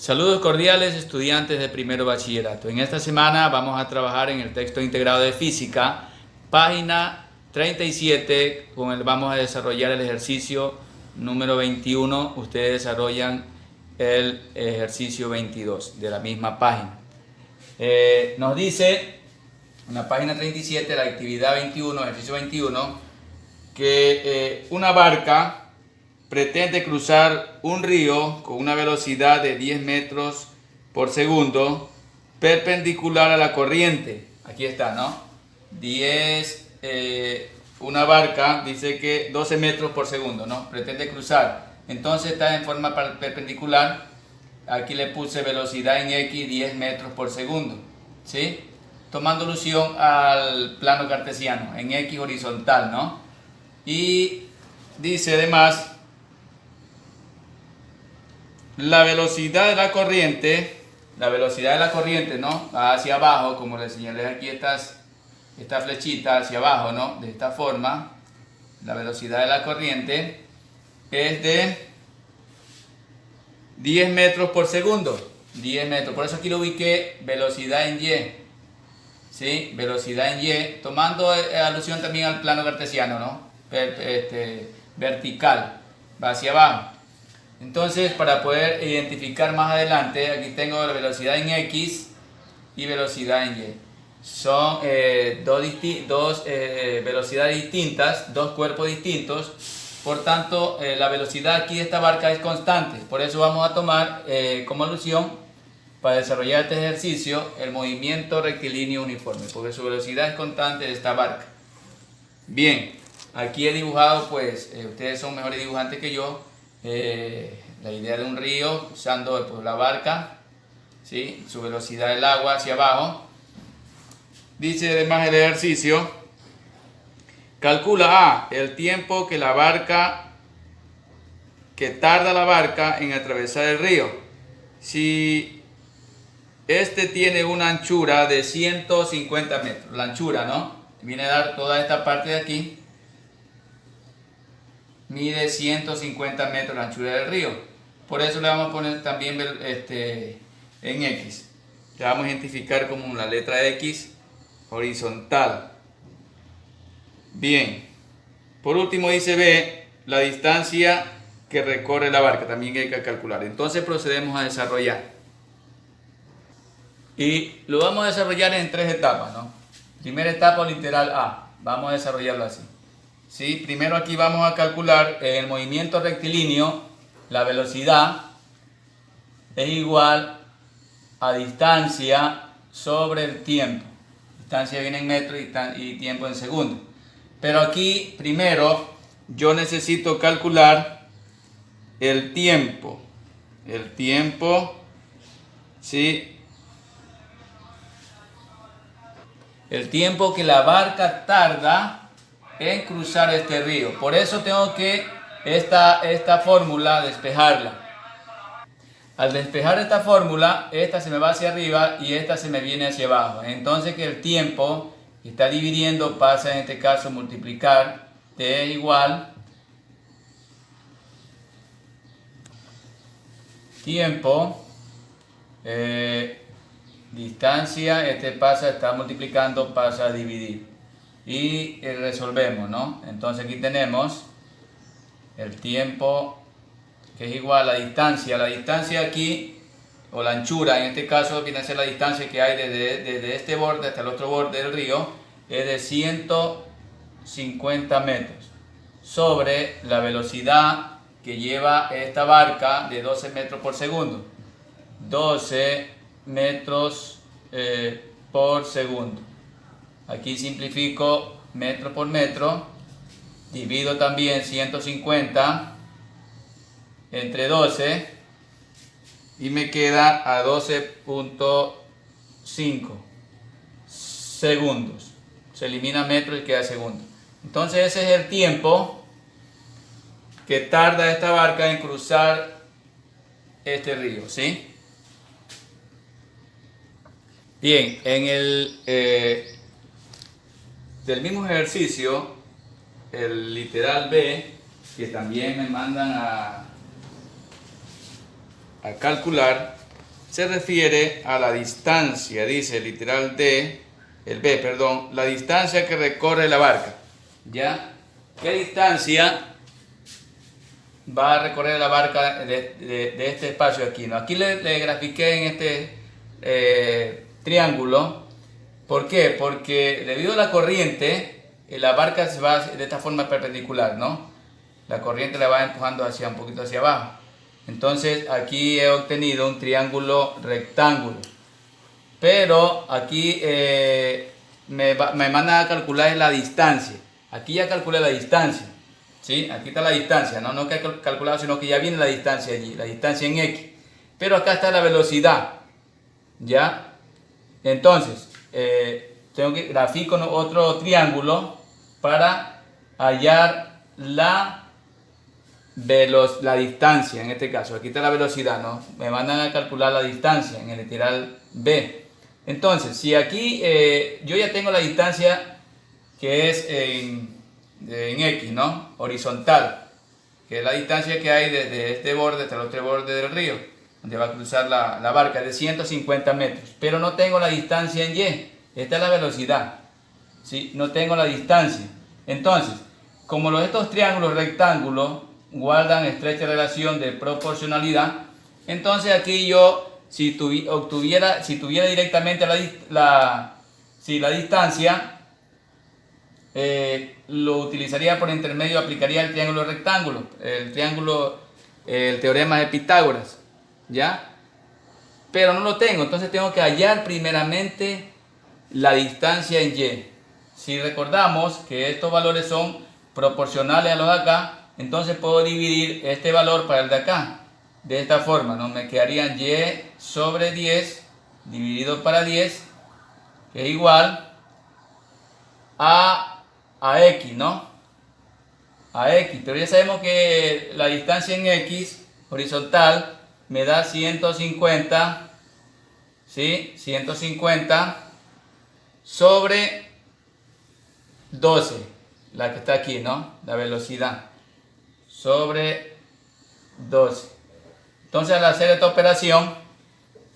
Saludos cordiales, estudiantes de primero bachillerato. En esta semana vamos a trabajar en el texto integrado de física, página 37, vamos a desarrollar el ejercicio número 21. Ustedes desarrollan el ejercicio 22 de la misma página. Nos dice en la página 37, la actividad 21, ejercicio 21, que una barca pretende cruzar un río con una velocidad de 10 metros por segundo perpendicular a la corriente. Aquí está, ¿no? 10, una barca dice que 12 metros por segundo, ¿no? Pretende cruzar. Entonces está en forma perpendicular. Aquí le puse velocidad en X 10 metros por segundo, ¿sí? Tomando alusión al plano cartesiano, en X horizontal, ¿no? Y dice además la velocidad de la corriente, ¿no? Va hacia abajo, como les señalé aquí esta flechita hacia abajo, ¿no? De esta forma, la velocidad de la corriente es de 10 metros por segundo. 10 metros, por eso aquí lo ubiqué velocidad en Y, ¿sí? Velocidad en Y, tomando alusión también al plano cartesiano, ¿no? Vertical, va hacia abajo. Entonces, para poder identificar más adelante, aquí tengo la velocidad en X y velocidad en Y. Son dos velocidades distintas, dos cuerpos distintos. Por tanto, la velocidad aquí de esta barca es constante. Por eso vamos a tomar como alusión, para desarrollar este ejercicio, el movimiento rectilíneo uniforme, porque su velocidad es constante de esta barca. Bien, aquí he dibujado, pues, ustedes son mejores dibujantes que yo, la idea de un río usando pues, la barca, ¿sí? Su velocidad del agua hacia abajo. Dice además el ejercicio, calcula el tiempo que tarda la barca en atravesar el río. Si este tiene una anchura de 150 metros, la anchura, ¿no? Viene a dar toda esta parte de aquí. Mide 150 metros la anchura del río. Por eso le vamos a poner también en X. Le vamos a identificar como la letra X horizontal. Bien. Por último dice B, la distancia que recorre la barca. También hay que calcular. Entonces procedemos a desarrollar. Y lo vamos a desarrollar en tres etapas, ¿no? Primera etapa, literal A. Vamos a desarrollarlo así. ¿Sí? Primero aquí vamos a calcular el movimiento rectilíneo, la velocidad es igual a distancia sobre el tiempo. Distancia viene en metros y tiempo en segundos. Pero aquí primero yo necesito calcular el tiempo. El tiempo, ¿sí? El tiempo que la barca tarda en cruzar este río. Por eso tengo que esta fórmula despejarla. Al despejar esta fórmula, esta se me va hacia arriba y esta se me viene hacia abajo. Entonces que el tiempo que está dividiendo pasa en este caso a multiplicar. T es igual tiempo, distancia, está multiplicando, pasa a dividir. Y resolvemos, ¿no? Entonces aquí tenemos el tiempo que es igual a la distancia aquí, o la anchura, en este caso viene a ser la distancia que hay desde este borde hasta el otro borde del río, es de 150 metros, sobre la velocidad que lleva esta barca de 12 metros por segundo. 12 metros por segundo. Aquí simplifico metro por metro, divido también 150 entre 12 y me queda a 12.5 segundos. Se elimina metro y queda segundo. Entonces ese es el tiempo que tarda esta barca en cruzar este río, ¿sí? Bien, en del mismo ejercicio, el literal B, que también me mandan a calcular, se refiere a la distancia, dice el literal D, el B, perdón, la distancia que recorre la barca. ¿Ya? ¿Qué distancia va a recorrer la barca de este espacio aquí? ¿No? Aquí le grafiqué en este triángulo. ¿Por qué? Porque debido a la corriente, la barca se va de esta forma perpendicular, ¿no? La corriente la va empujando hacia un poquito hacia abajo. Entonces aquí he obtenido un triángulo rectángulo. Pero aquí me manda a calcular la distancia. Aquí ya calculé la distancia. ¿Sí? Aquí está la distancia. No que he calculado, sino que ya viene la distancia allí. La distancia en X. Pero acá está la velocidad. ¿Ya? Entonces, tengo que grafico otro triángulo para hallar la distancia, en este caso. Aquí está la velocidad, ¿no? Me mandan a calcular la distancia en el literal B. Entonces, si aquí yo ya tengo la distancia que es en X, ¿no? Horizontal, que es la distancia que hay desde este borde hasta el otro borde del río, donde va a cruzar la barca, de 150 metros. Pero no tengo la distancia en Y. Esta es la velocidad. ¿Sí? No tengo la distancia. Entonces, como estos triángulos rectángulos guardan estrecha relación de proporcionalidad, entonces aquí yo, si tuviera directamente la distancia, lo utilizaría por intermedio, aplicaría el triángulo rectángulo, el teorema de Pitágoras, ¿ya? Pero no lo tengo, entonces tengo que hallar primeramente la distancia en Y. Si recordamos que estos valores son proporcionales a los de acá, entonces puedo dividir este valor para el de acá de esta forma, ¿no? Me quedarían Y sobre 10 dividido para 10, que es igual a X, ¿no? A X, pero ya sabemos que la distancia en X horizontal me da 150, ¿sí? 150 sobre 12, la que está aquí, ¿no? La velocidad sobre 12. Entonces, al hacer esta operación,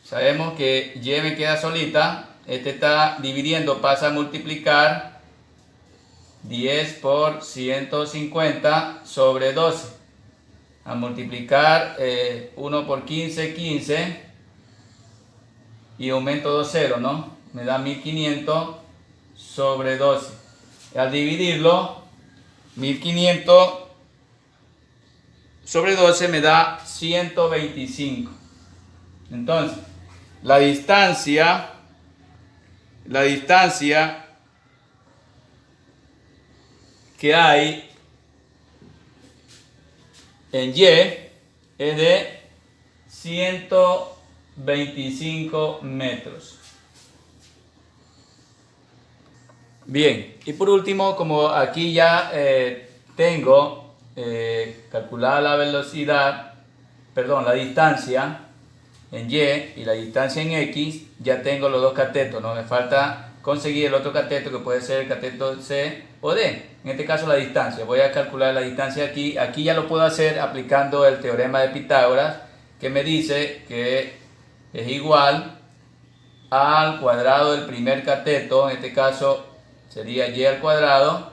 sabemos que Y me queda solita. Este está dividiendo, pasa a multiplicar 10 por 150 sobre 12. A multiplicar 1 por 15, 15. Y aumento 2 ceros, ¿no? Me da 1500 sobre 12. Al dividirlo, 1500 sobre 12 me da 125. Entonces, la distancia que hay en Y es de 125 metros. Bien, y por último, como aquí ya tengo calculada la velocidad, perdón, la distancia en Y y la distancia en X, ya tengo los dos catetos, ¿no? Me falta conseguir el otro cateto, que puede ser el cateto C o D. En este caso la distancia. Voy a calcular la distancia aquí. Aquí ya lo puedo hacer aplicando el teorema de Pitágoras, que me dice que es igual al cuadrado del primer cateto, en este caso sería Y al cuadrado,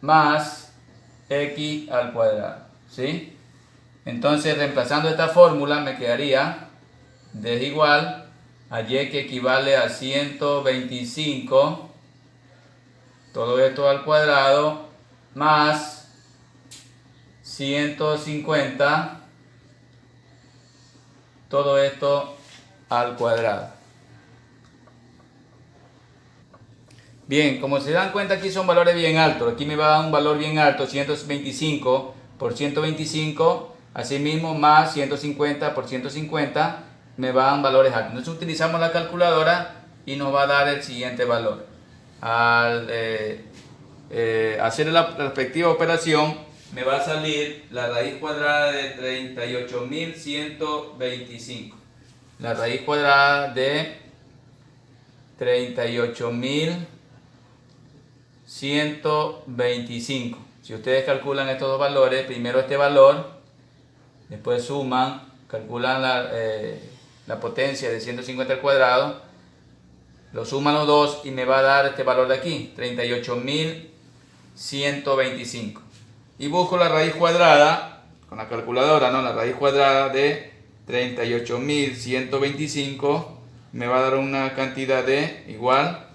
más X al cuadrado, ¿sí? Entonces, reemplazando esta fórmula, me quedaría D es igual a Y, que equivale a 125, todo esto al cuadrado, más 150, todo esto al cuadrado. Bien, como se dan cuenta, aquí son valores bien altos. Aquí me va a dar un valor bien alto, 125 por 125, asimismo más 150 por 150, me va a dar valores altos. Entonces utilizamos la calculadora y nos va a dar el siguiente valor. Al hacer la respectiva operación, me va a salir la raíz cuadrada de 38.125. La raíz cuadrada de 38.125. Si ustedes calculan estos dos valores, primero este valor, después suman calculan la potencia de 150 al cuadrado, lo suman los dos y me va a dar este valor de aquí, 38.125. Y busco la raíz cuadrada con la calculadora, ¿no? La raíz cuadrada de 38.125 me va a dar una cantidad de igual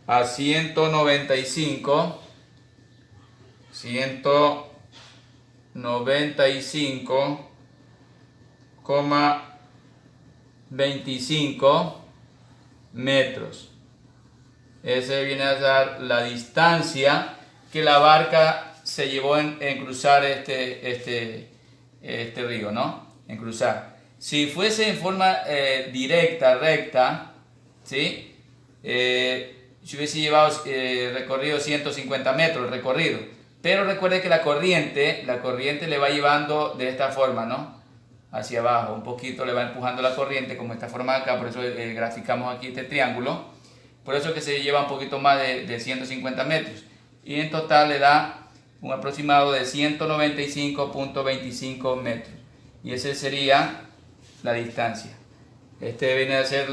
a 195,25 metros. Ese viene a dar la distancia que la barca se llevó en cruzar este río, ¿no? En cruzar. Si fuese en forma directa, recta, ¿sí? Si hubiese llevado recorrido 150 metros, el recorrido. Pero recuerde que la corriente le va llevando de esta forma, ¿no? Hacia abajo, un poquito le va empujando la corriente, como esta forma de acá, por eso graficamos aquí este triángulo. Por eso que se lleva un poquito más de 150 metros. Y en total le da un aproximado de 195.25 metros. Y ese sería la distancia. Este viene a ser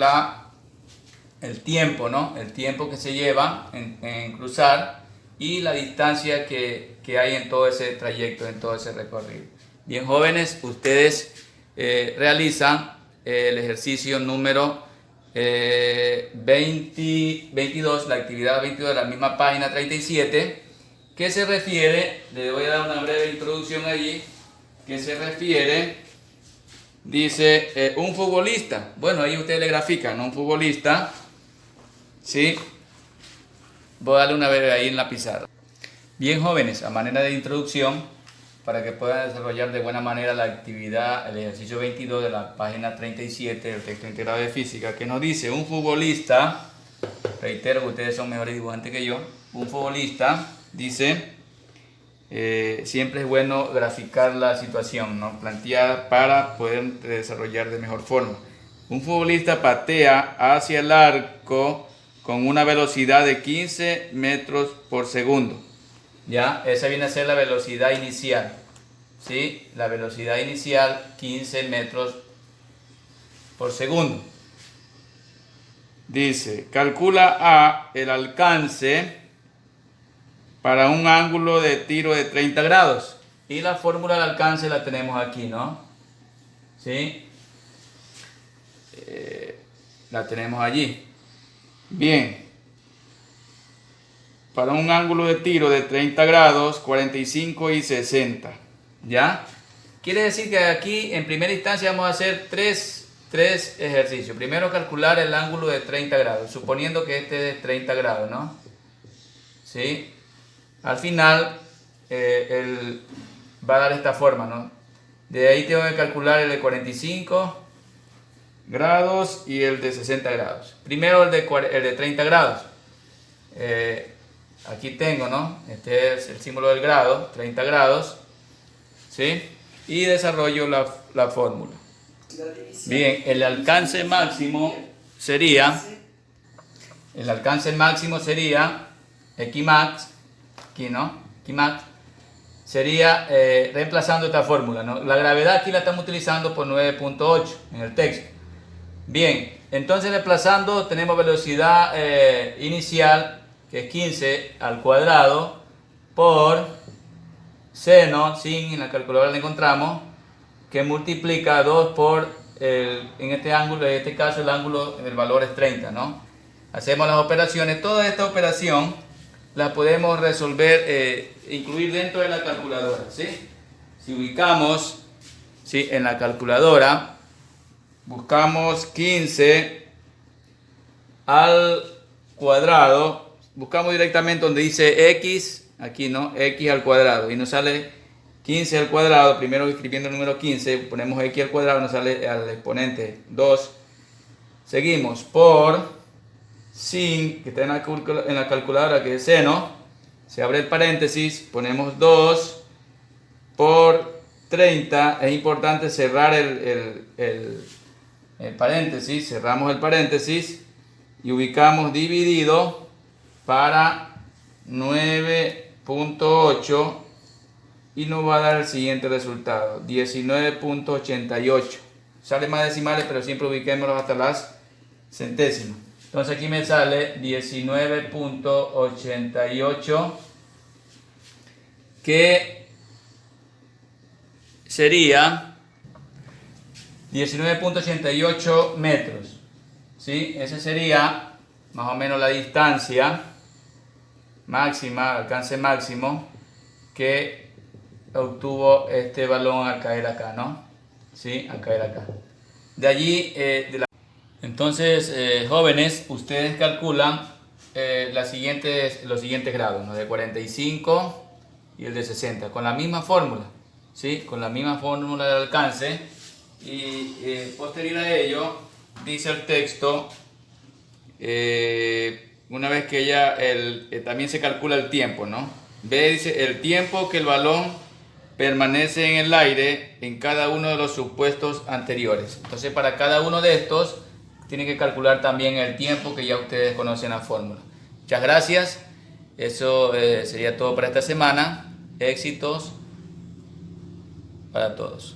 el tiempo, ¿no? El tiempo que se lleva en cruzar y la distancia que hay en todo ese trayecto, en todo ese recorrido. Bien, jóvenes, ustedes realizan el ejercicio número 22, la actividad 22 de la misma página 37, que se refiere, le voy a dar una breve introducción allí, que se refiere, dice, un futbolista, bueno, ahí ustedes le grafican, ¿no? Un futbolista, ¿sí? Voy a darle una breve ahí en la pizarra. Bien, jóvenes, a manera de introducción, para que puedan desarrollar de buena manera la actividad, el ejercicio 22 de la página 37 del texto integrado de física, que nos dice, un futbolista, reitero que ustedes son mejores dibujantes que yo, un futbolista, dice, siempre es bueno graficar la situación, ¿no? Planteada para poder desarrollar de mejor forma. Un futbolista patea hacia el arco con una velocidad de 15 metros por segundo. ¿Ya? Esa viene a ser la velocidad inicial. ¿Sí? La velocidad inicial, 15 metros por segundo. Dice, calcula el alcance para un ángulo de tiro de 30 grados. Y la fórmula del alcance la tenemos aquí, ¿no? ¿Sí? La tenemos allí. Bien. Para un ángulo de tiro de 30 grados, 45 y 60. ¿Ya? Quiere decir que aquí en primera instancia vamos a hacer tres ejercicios. Primero calcular el ángulo de 30 grados, suponiendo que este es de 30 grados, ¿no? ¿Sí? Al final, él va a dar esta forma, ¿no? De ahí tengo que calcular el de 45 grados y el de 60 grados. Primero el de 30 grados. Aquí tengo, ¿no? Este es el símbolo del grado, 30 grados, ¿sí? Y desarrollo la fórmula. Bien, el alcance máximo sería Xmax, aquí, ¿no? Xmax sería reemplazando esta fórmula, ¿no? La gravedad aquí la estamos utilizando por 9.8 en el texto. Bien, entonces reemplazando tenemos velocidad inicial, que es 15 al cuadrado, por seno, sin en la calculadora le encontramos, que multiplica 2 por, en este ángulo, en este caso el ángulo, el valor es 30, ¿no? Hacemos las operaciones, toda esta operación la podemos resolver, incluir dentro de la calculadora, ¿sí? Si ubicamos, ¿sí? En la calculadora, buscamos 15 al cuadrado, buscamos directamente donde dice x, aquí, ¿no? X al cuadrado, y nos sale 15 al cuadrado. Primero escribiendo el número 15, ponemos x al cuadrado, nos sale al exponente 2. Seguimos por sin, que está en la calculadora, que es seno, se abre el paréntesis, ponemos 2 por 30. Es importante cerrar el paréntesis, cerramos el paréntesis y ubicamos dividido para 9.8 y nos va a dar el siguiente resultado, 19.88. Sale más decimales, pero siempre ubiquémoslos hasta las centésimas. Entonces aquí me sale 19.88, que sería 19.88 metros. ¿Sí? Esa sería más o menos la distancia máxima, alcance máximo que obtuvo este balón al caer acá, ¿no? ¿Sí? Al caer acá. De allí, entonces, jóvenes, ustedes calculan los siguientes grados, ¿no? De 45 y el de 60, con la misma fórmula, ¿sí? Con la misma fórmula de alcance. Y posterior a ello, dice el texto, una vez que también se calcula el tiempo, ¿no? Ve, dice, el tiempo que el balón permanece en el aire en cada uno de los supuestos anteriores. Entonces, para cada uno de estos, tienen que calcular también el tiempo, que ya ustedes conocen la fórmula. Muchas gracias. Eso sería todo para esta semana. Éxitos para todos.